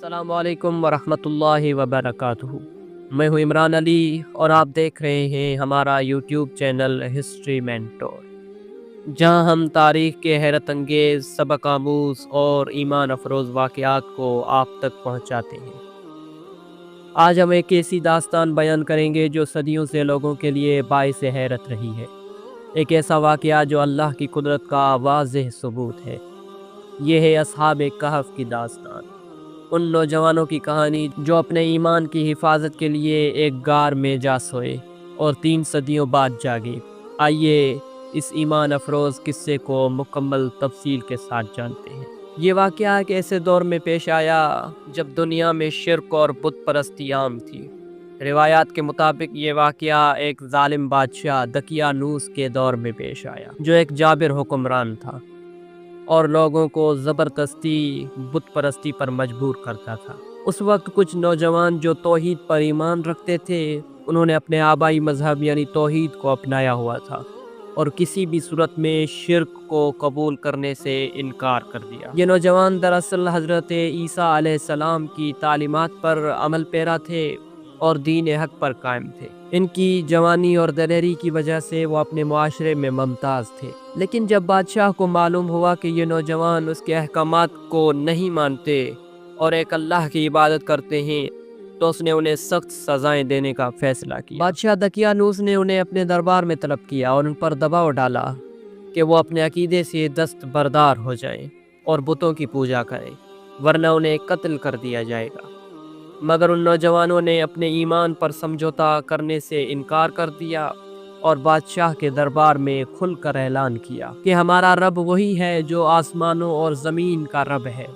السلام علیکم ورحمۃ اللہ وبرکاتہ۔ میں ہوں عمران علی اور آپ دیکھ رہے ہیں ہمارا یوٹیوب چینل ہسٹری مینٹور، جہاں ہم تاریخ کے حیرت انگیز، سبق آموز اور ایمان افروز واقعات کو آپ تک پہنچاتے ہیں۔ آج ہم ایک ایسی داستان بیان کریں گے جو صدیوں سے لوگوں کے لیے باعث حیرت رہی ہے، ایک ایسا واقعہ جو اللہ کی قدرت کا واضح ثبوت ہے۔ یہ ہے اصحاب کہف کی داستان، ان نوجوانوں کی کہانی جو اپنے ایمان کی حفاظت کے لیے ایک غار میں جا سوئے اور 3 صدیوں بعد جاگے۔ آئیے اس ایمان افروز قصے کو مکمل تفصیل کے ساتھ جانتے ہیں۔ یہ واقعہ ایک ایسے دور میں پیش آیا جب دنیا میں شرک اور بت پرستی عام تھی۔ روایات کے مطابق یہ واقعہ ایک ظالم بادشاہ دقیانوس کے دور میں پیش آیا، جو ایک جابر حکمران تھا اور لوگوں کو زبردستی بت پرستی پر مجبور کرتا تھا۔ اس وقت کچھ نوجوان جو توحید پر ایمان رکھتے تھے، انہوں نے اپنے آبائی مذہب یعنی توحید کو اپنایا ہوا تھا اور کسی بھی صورت میں شرک کو قبول کرنے سے انکار کر دیا۔ یہ نوجوان دراصل حضرت عیسیٰ علیہ السلام کی تعلیمات پر عمل پیرا تھے اور دین حق پر قائم تھے۔ ان کی جوانی اور دلیری کی وجہ سے وہ اپنے معاشرے میں ممتاز تھے، لیکن جب بادشاہ کو معلوم ہوا کہ یہ نوجوان اس کے احکامات کو نہیں مانتے اور ایک اللہ کی عبادت کرتے ہیں، تو اس نے انہیں سخت سزائیں دینے کا فیصلہ کیا۔ بادشاہ دقیانوس نے انہیں اپنے دربار میں طلب کیا اور ان پر دباؤ ڈالا کہ وہ اپنے عقیدے سے دستبردار ہو جائیں اور بتوں کی پوجا کریں، ورنہ انہیں قتل کر دیا جائے گا۔ مگر ان نوجوانوں نے اپنے ایمان پر سمجھوتا کرنے سے انکار کر دیا اور بادشاہ کے دربار میں کھل کر اعلان کیا کہ ہمارا رب وہی ہے جو آسمانوں اور زمین کا رب ہے،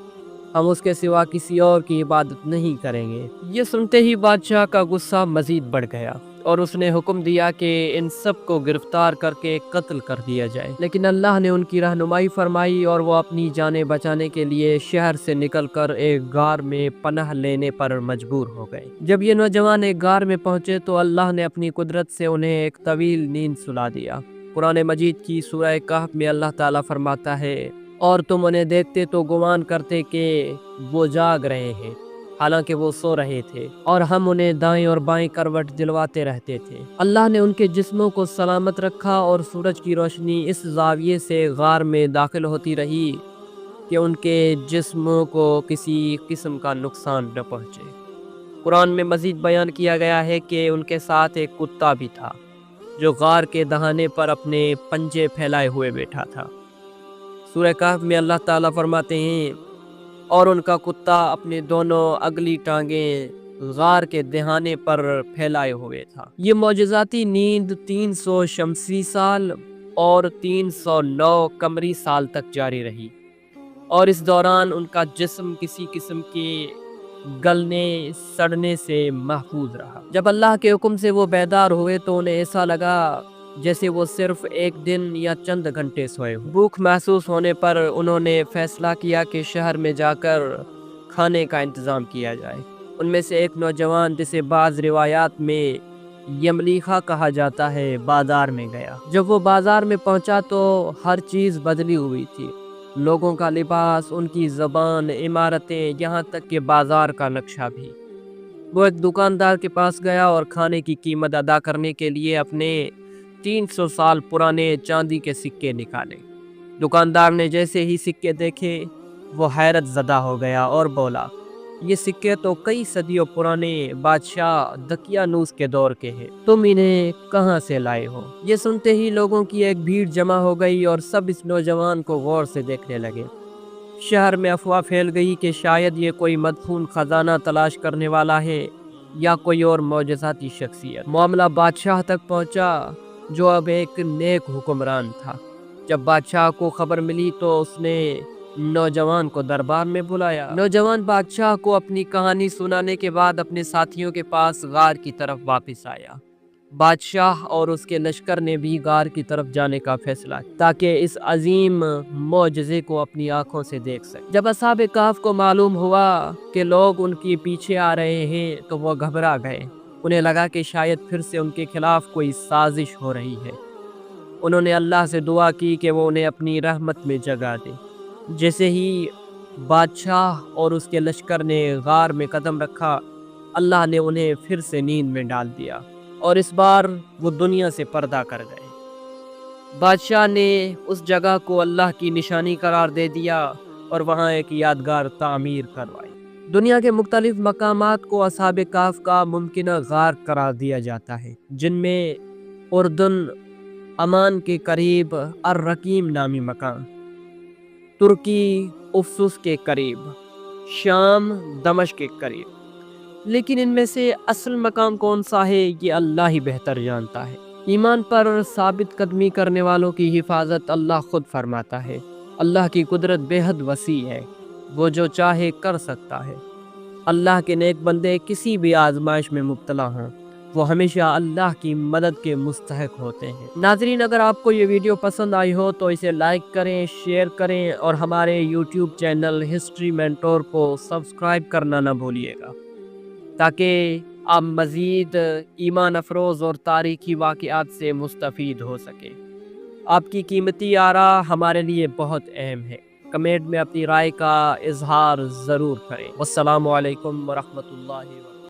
ہم اس کے سوا کسی اور کی عبادت نہیں کریں گے۔ یہ سنتے ہی بادشاہ کا غصہ مزید بڑھ گیا اور اس نے حکم دیا کہ ان سب کو گرفتار کر کے قتل کر دیا جائے، لیکن اللہ نے ان کی رہنمائی فرمائی اور وہ اپنی جانیں بچانے کے لیے شہر سے نکل کر ایک غار میں پناہ لینے پر مجبور ہو گئے۔ جب یہ نوجوان ایک غار میں پہنچے تو اللہ نے اپنی قدرت سے انہیں ایک طویل نیند سلا دیا۔ قرآن مجید کی سورہ کہف میں اللہ تعالیٰ فرماتا ہے، اور تم انہیں دیکھتے تو گمان کرتے کہ وہ جاگ رہے ہیں، حالانکہ وہ سو رہے تھے، اور ہم انہیں دائیں اور بائیں کروٹ دلواتے رہتے تھے۔ اللہ نے ان کے جسموں کو سلامت رکھا اور سورج کی روشنی اس زاویے سے غار میں داخل ہوتی رہی کہ ان کے جسموں کو کسی قسم کا نقصان نہ پہنچے۔ قرآن میں مزید بیان کیا گیا ہے کہ ان کے ساتھ ایک کتا بھی تھا جو غار کے دہانے پر اپنے پنجے پھیلائے ہوئے بیٹھا تھا۔ سورہ کہف میں اللہ تعالیٰ فرماتے ہیں، اور ان کا کتا اپنے دونوں اگلی ٹانگیں غار کے دہانے پر پھیلائے ہوئے تھا۔ یہ معجزاتی نیند 300 شمسی سال اور 309 قمری سال تک جاری رہی، اور اس دوران ان کا جسم کسی قسم کے گلنے سڑنے سے محفوظ رہا۔ جب اللہ کے حکم سے وہ بیدار ہوئے تو انہیں ایسا لگا جیسے وہ صرف ایک دن یا چند گھنٹے سوئے ہوں۔ بھوک محسوس ہونے پر انہوں نے فیصلہ کیا کہ شہر میں جا کر کھانے کا انتظام کیا جائے۔ ان میں سے ایک نوجوان، جسے بعض روایات میں یملیخا کہا جاتا ہے، بازار میں گیا۔ جب وہ بازار میں پہنچا تو ہر چیز بدلی ہوئی تھی، لوگوں کا لباس، ان کی زبان، عمارتیں، یہاں تک کہ بازار کا نقشہ بھی۔ وہ ایک دکاندار کے پاس گیا اور کھانے کی قیمت ادا کرنے کے لیے اپنے 300 سال پرانے چاندی کے سکے نکالے۔ دکاندار نے جیسے ہی سکے دیکھے وہ حیرت زدہ ہو گیا اور بولا، یہ سکے تو کئی صدیوں پرانے بادشاہ دقیانوس کے دور کے ہیں، تم انہیں کہاں سے لائے ہو؟ یہ سنتے ہی لوگوں کی ایک بھیڑ جمع ہو گئی اور سب اس نوجوان کو غور سے دیکھنے لگے۔ شہر میں افواہ پھیل گئی کہ شاید یہ کوئی مدفون خزانہ تلاش کرنے والا ہے یا کوئی اور معجزاتی شخصیت۔ معاملہ بادشاہ تک پہنچا، جو اب ایک نیک حکمران تھا۔ جب بادشاہ کو خبر ملی تو اس نے نوجوان کو دربار میں بلایا۔ نوجوان بادشاہ کو اپنی کہانی سنانے کے بعد اپنے ساتھیوں کے پاس غار کی طرف واپس آیا۔ بادشاہ اور اس کے لشکر نے بھی غار کی طرف جانے کا فیصلہ کیا تاکہ اس عظیم معجزے کو اپنی آنکھوں سے دیکھ سکے۔ جب اصحاب کہف کو معلوم ہوا کہ لوگ ان کے پیچھے آ رہے ہیں تو وہ گھبرا گئے۔ انہیں لگا کہ شاید پھر سے ان کے خلاف کوئی سازش ہو رہی ہے۔ انہوں نے اللہ سے دعا کی کہ وہ انہیں اپنی رحمت میں جگہ دے۔ جیسے ہی بادشاہ اور اس کے لشکر نے غار میں قدم رکھا، اللہ نے انہیں پھر سے نیند میں ڈال دیا اور اس بار وہ دنیا سے پردہ کر گئے۔ بادشاہ نے اس جگہ کو اللہ کی نشانی قرار دے دیا اور وہاں ایک یادگار تعمیر کروائی۔ دنیا کے مختلف مقامات کو اصحاب کہف کا ممکنہ غار قرار دیا جاتا ہے، جن میں اردن امان کے قریب الرقیم نامی مقام، ترکی افسوس کے قریب، شام دمشق کے قریب، لیکن ان میں سے اصل مقام کون سا ہے یہ اللہ ہی بہتر جانتا ہے۔ ایمان پر ثابت قدمی کرنے والوں کی حفاظت اللہ خود فرماتا ہے۔ اللہ کی قدرت بے حد وسیع ہے، وہ جو چاہے کر سکتا ہے۔ اللہ کے نیک بندے کسی بھی آزمائش میں مبتلا ہوں، وہ ہمیشہ اللہ کی مدد کے مستحق ہوتے ہیں۔ ناظرین، اگر آپ کو یہ ویڈیو پسند آئی ہو تو اسے لائک کریں، شیئر کریں اور ہمارے یوٹیوب چینل ہسٹری مینٹور کو سبسکرائب کرنا نہ بھولیے گا، تاکہ آپ مزید ایمان افروز اور تاریخی واقعات سے مستفید ہو سکیں۔ آپ کی قیمتی آراء ہمارے لیے بہت اہم ہے۔ کمنٹ میں اپنی رائے کا اظہار ضرور کریں۔ والسلام علیکم ورحمۃ اللہ وبرکاتہ۔